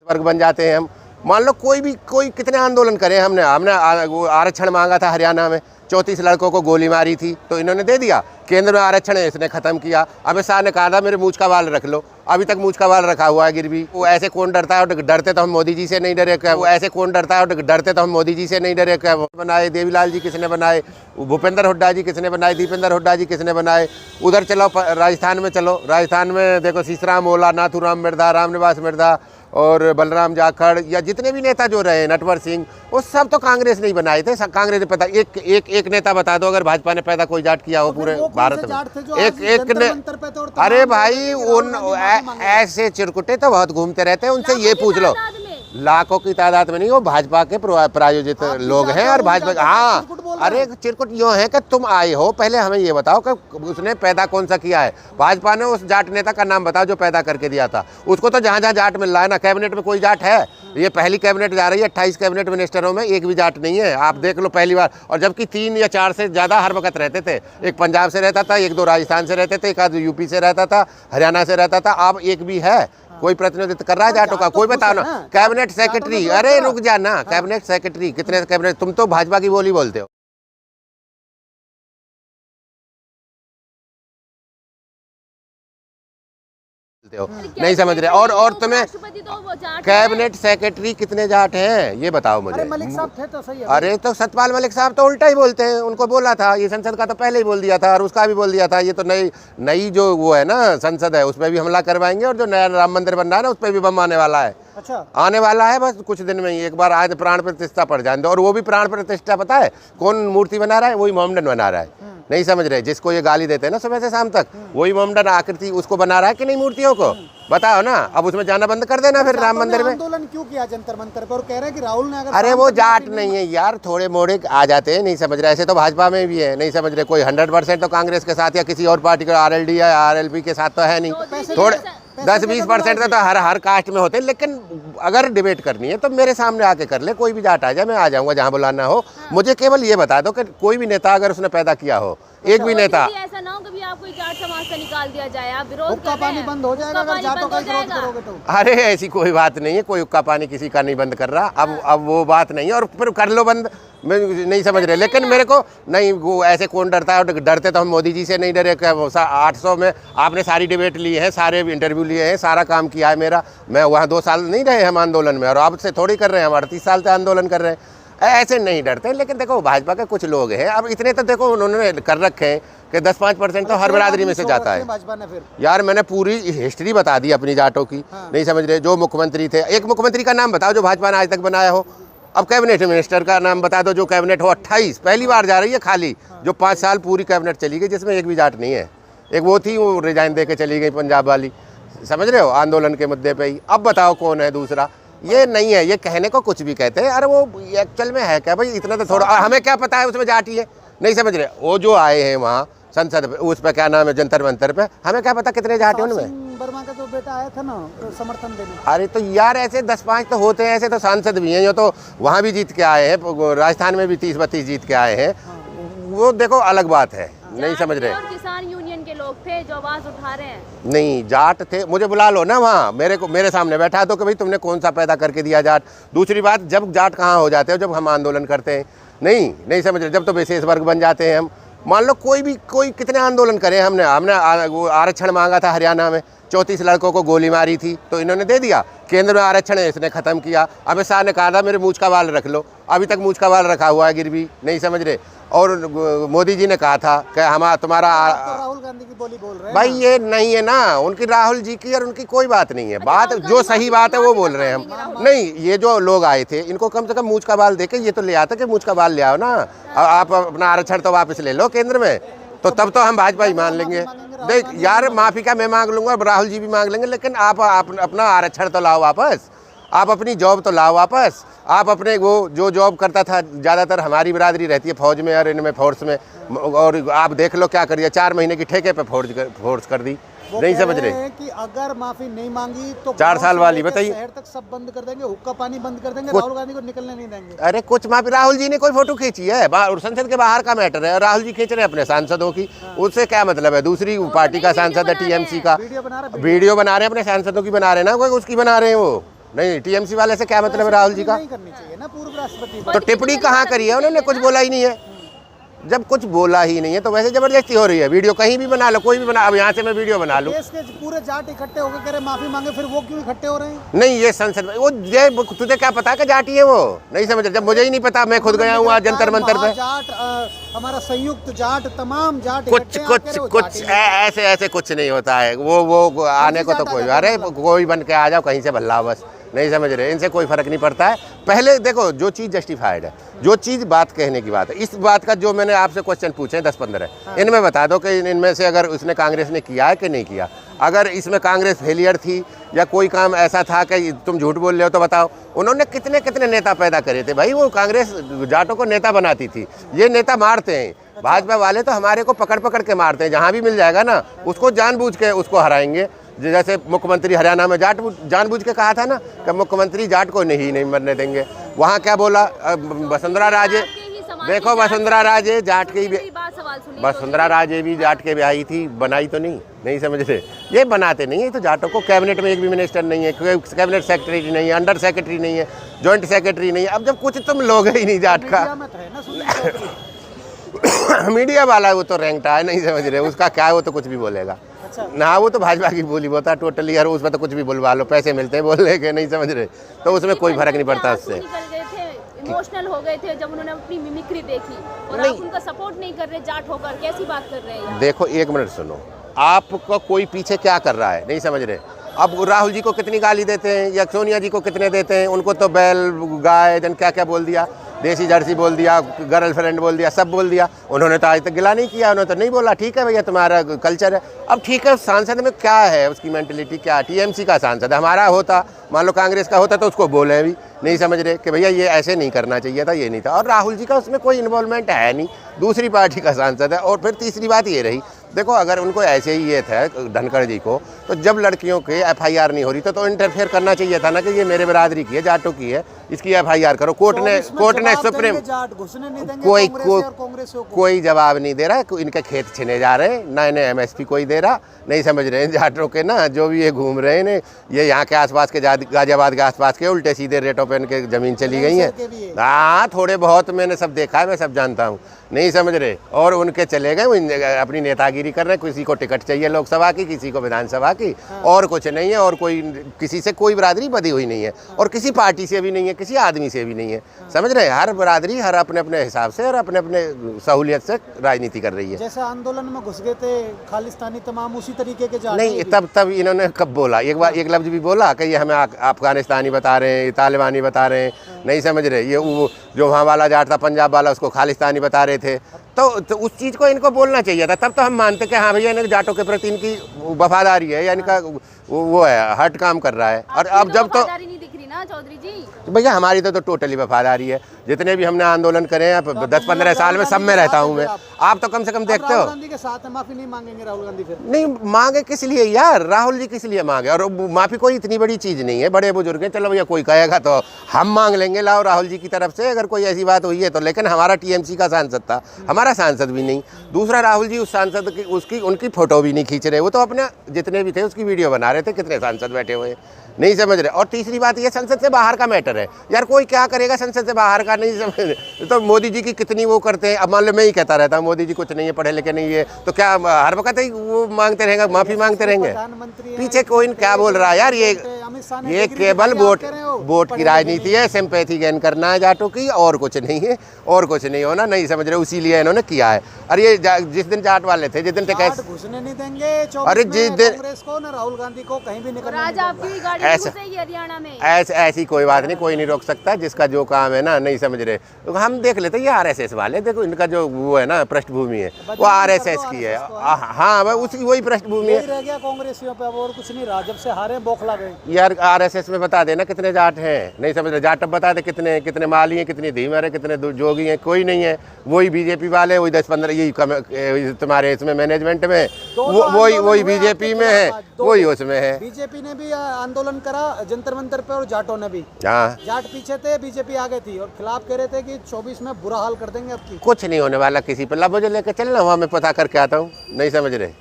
वर्ग बन जाते हैं हम। मान लो कोई कितने आंदोलन करे, हमने आरक्षण मांगा था हरियाणा में, 34 लड़कों को गोली मारी थी तो इन्होंने दे दिया। केंद्र में आरक्षण है, इसने खत्म किया। अमित शाह ने कहा था मेरे मूंछ का बाल रख लो, अभी तक मूंछ का बाल रखा हुआ है गिरवी। वो ऐसे कौन डरता है, और डरते तो हम मोदी जी से नहीं डरे क्या? वो ऐसे कौन डरता है, और डरते तो हम मोदी जी से नहीं डरे क्या? बनाए देवीलाल जी किसने बनाए, भूपेंद्र हुड्डा जी किसने बनाए, दीपेंद्र हुड्डा जी किसने बनाए। उधर चलो राजस्थान में, चलो राजस्थान में देखो सीसराम ओला, नाथूराम मिर्धा, रामनिवास मिर्धा और बलराम जाखड़, या जितने भी नेता जो रहे, नटवर सिंह, वो सब तो कांग्रेस नहीं बनाए थे। कांग्रेस ने पता एक नेता बता दो अगर भाजपा ने पैदा कोई जाट किया हो पूरे भारत में। एक ने, अरे भाई उन ऐसे चिरकुटे तो बहुत घूमते रहते हैं, उनसे ये पूछ लो। लाखों की तादाद में नहीं, वो भाजपा के प्रायोजित लोग हैं। और भाजपा, हाँ, अरे चिरकुट यूँ है कि तुम आए हो, पहले हमें ये बताओ कि उसने पैदा कौन सा किया है। भाजपा ने उस जाट नेता का नाम बताओ जो पैदा करके दिया था उसको। तो जहाँ जहाँ जाट मिल रहा है ना, कैबिनेट में कोई जाट है? ये पहली कैबिनेट जा रही है, 28 कैबिनेट मिनिस्टरों में एक भी जाट नहीं है। आप देख लो पहली बार। और जबकि 3 या 4 से ज़्यादा हर वक्त रहते थे। एक पंजाब से रहता था, 1-2 राजस्थान से रहते थे, एक आध यूपी से रहता था, हरियाणा से रहता था। अब एक भी है कोई प्रतिनिधित्व कर रहा है जाटों का? कोई बताओ ना। कैबिनेट सेक्रेटरी, अरे रुक जा ना, कैबिनेट सेक्रेटरी कितने कैबिनेट? तुम तो भाजपा की बोली बोलते हो। नहीं समझ रहे। और तुम्हें कैबिनेट सेक्रेटरी कितने जाट हैं ये बताओ मुझे। मलिक साहब थे तो सही है। अरे तो सतपाल मलिक साहब तो उल्टा ही बोलते हैं, उनको बोला था ये संसद का तो पहले ही बोल दिया था, और उसका भी बोल दिया था। ये तो नई जो वो है ना संसद है, उसमें भी हमला करवाएंगे, और जो नया राम मंदिर बन रहा है ना उस पर भी बम आने वाला है। अच्छा, आने वाला है बस कुछ दिन में ही। एक बार आज प्राण प्रतिष्ठा पड़ जाए दो, और वो भी प्राण प्रतिष्ठा पता है कौन मूर्ति बना रहा है? वही मोहम्मडन बना रहा है। नहीं समझ रहे? जिसको ये गाली देते हैं ना सुबह से शाम तक, वही मोहम्मडन आकृति उसको बना रहा है कि नहीं मूर्तियों को? बताओ ना। अब उसमें जाना बंद कर देना फिर राम मंदिर में। आंदोलन क्यों किया जंतर मंतर पर? और कह रहे हैं कि राहुल ने अगर, अरे वो जाट नहीं है यार, थोड़े मोड़े आ जाते हैं। नहीं समझ रहे? ऐसे तो भाजपा में भी है। नहीं समझ रहे? कोई 100% तो कांग्रेस के साथ या किसी और पार्टी का आरएलडी या आरएलपी के साथ तो है नहीं। थोड़े 10-20% तो हर कास्ट में होते हैं। लेकिन अगर डिबेट करनी है तो मेरे सामने आके कर ले, कोई भी जाट आ जाए, मैं आ जाऊंगा जहाँ बुलाना हो। मुझे केवल ये बता दो कि कोई भी नेता अगर उसने पैदा किया हो, एक भी नेता, ऐसा ना हो कभी आपको जाट समाज से निकाल दिया जाए, आप विरोध हुक्का पानी बंद हो जाएगा अगर जाटों का विरोध करोगे तो। अरे ऐसी कोई बात नहीं है, कोई हुक्का पानी किसी का नहीं बंद कर रहा। अब वो बात नहीं है, और फिर कर लो बंद। मैं नहीं समझ रहे। लेकिन मेरे को नहीं, वो ऐसे कौन डरता है, और डरते तो हम मोदी जी से नहीं डरे क्या? 800 में आपने सारी डिबेट ली है, सारे इंटरव्यू लिए हैं, सारा काम किया है मेरा। मैं वहाँ 2 साल नहीं रहे हम आंदोलन में, और अब से थोड़ी कर रहे हैं, हम 38 साल से आंदोलन कर रहे हैं। ऐसे नहीं डरते। लेकिन देखो भाजपा के कुछ लोग हैं, अब इतने तो देखो उन्होंने कर रखे हैं कि 10-5% तो हर बरादरी में से जाता है। भाजपा ने फिर यार मैंने पूरी हिस्ट्री बता दी अपनी जाटों की। नहीं समझ रहे? जो मुख्यमंत्री थे, एक मुख्यमंत्री का नाम बताओ जो भाजपा ने आज तक बनाया हो। अब कैबिनेट मिनिस्टर का नाम बता दो जो कैबिनेट हो 28 पहली बार जा रही है खाली, जो 5 साल पूरी कैबिनेट चली गई जिसमें एक भी जाट नहीं है। एक वो थी, वो रिजाइन दे के चली गई पंजाब वाली, समझ रहे हो, आंदोलन के मुद्दे पे ही। अब बताओ कौन है दूसरा? ये नहीं है, ये कहने को कुछ भी कहते हैं। अरे वो एक्चुअल में है क्या भाई? इतना तो थोड़ा हमें क्या पता है उसमें जाटी है? नहीं समझ रहे? वो जो आए हैं वहाँ संसद पे, उस पर क्या नाम है, जंतर मंतर पे, हमें क्या पता कितने जाट है उनमें? वर्मा का जो बेटा आया था ना तो समर्थन देने। अरे तो यार ऐसे 10-5 तो होते हैं, ऐसे तो सांसद भी हैं। ये तो वहाँ भी जीत के आए हैं, राजस्थान में भी 30-32 जीत के आए हैं। वो देखो अलग बात है। नहीं समझ रहे? और किसान यूनियन के लोग थे जो आवाज उठा रहे हैं। नहीं जाट थे, मुझे बुला लो ना वहाँ, मेरे सामने बैठा दो कि भाई तुमने कौन सा पैदा करके दिया जाट। दूसरी बात, जब जाट कहाँ हो जाते हो? जब हम आंदोलन करते हैं। नहीं समझ रहे? जब तो विशेष वर्ग बन जाते हैं हम। मान लो कोई कितने आंदोलन करे, हमने आरक्षण मांगा था हरियाणा में, 34 लड़कों को गोली मारी थी तो इन्होंने दे दिया। केंद्र में आरक्षण है, इसने खत्म किया। अमित शाह ने कहा था मेरे मूंछ का बाल रख लो, अभी तक मूंछ का बाल रखा हुआ है गिरवी। नहीं समझ रहे? और मोदी जी ने कहा था कि तुम्हारा तो राहुल गांधी की बोली बोल रहे हैं भाई। ये नहीं है ना उनकी, राहुल जी की और उनकी कोई बात नहीं है। बात जो सही बात है वो बोल रहे हैं हम। नहीं, ये जो लोग आए थे इनको कम से कम मूंछ का बाल देके ये तो ले आता कि मूंछ का बाल ले आओ ना। आप अपना आरक्षण तो वापस ले लो केंद्र में, तो तब तो हम भाजपा ही मान लेंगे। देख यार, माफी का मैं मांग लूंगा, राहुल जी भी मांग लेंगे, लेकिन आप अपना आरक्षण तो लाओ वापस, आप अपनी जॉब तो लाओ वापस। आप अपने वो जो जॉब करता था, ज़्यादातर हमारी बिरादरी रहती है फौज में और इनमें फोर्स में, और आप देख लो क्या करिए, 4 महीने की ठेके पे फोर्स कर दी। नहीं समझ रहे कि अगर माफी नहीं मांगी तो 4 साल वाली बताइए, शहर तक सब बंद कर देंगे, हुक्का पानी बंद कर देंगे, राहुल गांधी को निकलने नहीं देंगे। अरे कुछ माफी, राहुल जी ने कोई फोटो खींची है? संसद के बाहर का मैटर है, राहुल जी खींच रहे हैं अपने सांसदों की, उससे क्या मतलब है? दूसरी पार्टी का सांसद है, टीएमसी का, वीडियो बना रहे हैं अपने सांसदों की, बना रहे हैं ना, कोई उसकी बना रहे हैं वो। नहीं, टीएमसी वाले से क्या मतलब है राहुल जी का? नहीं करनी चाहिए ना पूर्व राष्ट्रपति तो टिप्पणी कहाँ करी है उन्होंने? कुछ बोला ही नहीं है। जब कुछ बोला ही नहीं है तो वैसे जबरदस्ती हो रही है। वीडियो कहीं भी बना लो, कोई भी बना, अब यहाँ से मैं वीडियो बना लूँ। देश के पूरे जाट इकट्ठे होकर कह रहे माफी मांगे, फिर वो क्यों इकट्ठे हो रहे हैं? नहीं, ये संसद में वो तुझे क्या पता कि जाटी है वो? नहीं समझ रहे। जब मुझे ही नहीं पता, मैं खुद गया हूँ आज जंतर मंतर पे। जाट हमारा संयुक्त जाट, तमाम जाट कुछ ऐसे ऐसे कुछ नहीं होता है। वो आने को तो कोई, अरे कोई बन के आ जाओ कहीं से भल्ला, बस नहीं समझ रहे। इनसे कोई फर्क नहीं पड़ता है। पहले देखो, जो चीज़ जस्टिफाइड है, जो चीज़ बात कहने की बात है, इस बात का जो मैंने आपसे क्वेश्चन पूछे 10-15, इनमें बता दो कि इनमें से अगर उसने कांग्रेस ने किया है कि नहीं किया। अगर इसमें कांग्रेस फेलियर थी या कोई काम ऐसा था कि तुम झूठ बोल रहे हो तो बताओ। उन्होंने कितने कितने नेता पैदा करे थे भाई। वो कांग्रेस जाटों को नेता बनाती थी। ये नेता मारते हैं, भाजपा वाले तो हमारे को पकड़ पकड़ के मारते हैं। जहाँ भी मिल जाएगा ना, उसको जानबूझ के उसको हराएंगे। जैसे मुख्यमंत्री हरियाणा में जाट जानबूझ के कहा था ना कि मुख्यमंत्री जाट को नहीं मरने देंगे। वहाँ क्या बोला वसुंधरा राजे? देखो वसुंधरा राजे जाट के ही, वसुंधरा राजे भी जाट के ब्याही थी, बनाई तो नहीं समझ रहे। ये बनाते नहीं है। तो जाटों को कैबिनेट में एक भी मिनिस्टर नहीं है, कैबिनेट सेक्रेटरी नहीं है, अंडर सेक्रेटरी नहीं है, जॉइंट सेक्रेटरी नहीं है। अब जब कुछ तुम लोग ही नहीं जाट का मीडिया वाला वो तो रैंकटा है, नहीं समझ रहे। उसका क्या है, वो तो कुछ भी बोलेगा। ना वो तो भाजपा की बोली बोता टोटली यार, उसमें तो कुछ भी बुलवा लो, पैसे मिलते हैं बोलने के, नहीं समझ रहे। तो उसमें कोई फर्क नहीं पड़ता उससे। इमोशनल हो गए थे जब उन्होंने अपनी मिमिक्री देखी और आप उनका सपोर्ट नहीं कर रहे जाट होकर, कैसी बात कर रहे हैं? देखो एक मिनट सुनो, आपका कोई पीछे क्या कर रहा है, नहीं समझ रहे। अब राहुल जी को कितनी गाली देते हैं या सोनिया जी को कितने देते हैं। उनको तो बैल गाय जन क्या क्या बोल दिया, देसी जर्सी बोल दिया, गर्लफ्रेंड बोल दिया, सब बोल दिया। उन्होंने तो आज तक गिला नहीं किया, उन्होंने तो नहीं बोला ठीक है भैया तुम्हारा कल्चर है। अब ठीक है, सांसद में क्या है, उसकी मेंटलिटी क्या? टीएमसी का सांसद है, हमारा होता मान लो कांग्रेस का होता तो उसको बोले भी नहीं समझ रहे कि भैया ये ऐसे नहीं करना चाहिए था, ये नहीं था। और राहुल जी का उसमें कोई इन्वॉल्वमेंट है नहीं, दूसरी पार्टी का सांसद है। और फिर तीसरी बात ये रही, देखो अगर उनको ऐसे ही ये था धनखड़ जी को, तो जब लड़कियों के एफआईआर नहीं हो रही तो इंटरफेयर करना चाहिए था ना कि ये मेरे बरादरी की है, जाटों की है, इसकी एफआईआर करो। कोर्ट ने सुप्रीम कोई जवाब नहीं दे रहा है। इनके खेत छिने जा रहे हैं, ना इन्हें एमएसपी कोई दे रहा, नहीं समझ रहे हैं। जाटों के ना जो भी ये घूम रहे हैं, ये यहाँ के आसपास के गाजियाबाद के आसपास के उल्टे सीधे रेटों पे इनके जमीन चली गई है। हाँ थोड़े बहुत मैंने सब देखा है, मैं सब जानता हूँ, नहीं समझ रहे। और उनके चले गए अपनी नेतागिरी कर रहे हैं। किसी को टिकट चाहिए लोकसभा की, किसी को विधानसभा की, और कुछ नहीं है। और कोई किसी से कोई बरादरी बधी हुई नहीं है, और किसी पार्टी से भी नहीं है, किसी आदमी से भी नहीं है, समझ रहे। हर बरादरी हर अपने अपने हिसाब से और अपने अपने सहूलियत से राजनीति कर रही है। जैसे आंदोलन में घुस गए थे खालिस्तानी तमाम, उसी तरीके के जाट नहीं। तब इन्होंने कब बोला? एक बार एक लफ्ज भी बोला कि ये हमें अफगानिस्तानी बता रहे हैं, तालिबानी बता रहे हैं, नहीं समझ रहे। ये जो वहाँ वाला जाट था पंजाब वाला, उसको खालिस्तानी बता रहे थे। तो उस चीज़ को इनको बोलना चाहिए था, तब तो हम मानते कि हाँ भैया इन्हें जाटों के प्रति इनकी वफादारी है या इनका वो है, हट काम कर रहा है। और अब जब तो नहीं दिख रही ना चौधरी जी, तो भैया हमारी तो टोटली वफादारी है। जितने भी हमने आंदोलन करे हैं 10-15 साल में, सब में रहता हूँ मैं। आप तो कम से कम देखते हो। राहुल गांधी के साथ माफी नहीं मांगेंगे राहुल गांधी? फिर नहीं मांगे किस लिए यार, राहुल जी किस लिए मांगे? और माफी कोई इतनी बड़ी चीज़ नहीं है, बड़े बुजुर्ग हैं, चलो भैया कोई कहेगा तो हम मांग लेंगे, लाओ राहुल जी की तरफ से अगर कोई ऐसी बात हुई है तो। लेकिन हमारा टीएमसी का सांसद था, हमारा सांसद भी नहीं। दूसरा राहुल जी उस सांसद की उनकी फोटो भी नहीं खींच रहे, वो तो अपने जितने भी थे उसकी वीडियो बना रहे थे। कितने सांसद बैठे हुए, नहीं समझ रहे। और तीसरी बात ये संसद से बाहर का मैटर है यार, कोई क्या करेगा संसद से बाहर का, नहीं समझ रहे। तो मोदी जी की कितनी वो करते हैं। अब मान लो मैं ही कहता रहता हूँ मोदी जी कुछ नहीं है, पढ़े लिखे नहीं है, तो क्या हर वक्त ही वो मांगते रहेंगे, माफी मांगते रहेंगे? पीछे कोई क्या बोल रहा है यार, ये केवल वोट की राजनीति है, सिंपैथी गेन करना है जाटों की, और कुछ नहीं है, और कुछ नहीं होना, नहीं समझ रहे। इसीलिए इन्होंने किया है। और ये जिस दिन जाट वाले थे, जिस दिन घुसने नहीं देंगे, अरे जिस दिन कांग्रेस को ना राहुल गांधी को कहीं भी निकलने आज आपकी गाड़ी घुसेगी हरियाणा में। ऐसी कोई बात नहीं, कोई नहीं रोक सकता, जिसका जो काम है ना, नहीं समझ रहे। तो हम देख लेते ये आरएसएस वाले, देखो इनका जो वो है ना पृष्ठभूमि है, वो आरएसएस की है। हाँ वही पृष्ठभूमि है। रह गया कांग्रेसियों पे, और कुछ नहीं रहा। जब से हारे बौखला गए यार। आरएसएस में बता देना कितने जाट हैं, नहीं समझ रहे। जाट अब बता दे कितने माली हैं, कितने धीमर है, कितने जोगी हैं, कोई नहीं है। वही बीजेपी वाले, वही 10-15 यही तुम्हारे इसमें मैनेजमेंट में, वही बीजेपी में है, वही उसमें है। बीजेपी ने भी आंदोलन करा जंतर मंतर पे, और जाटों ने भी। हाँ जाट पीछे थे, बीजेपी आगे थी, और खिलाफ कह रहे थे कि 24 में बुरा हाल कर देंगे। अब की कुछ नहीं होने वाला किसी पर। ला मुझे लेके चलना, वहाँ मैं पता करके आता हूँ, नहीं समझ रहे।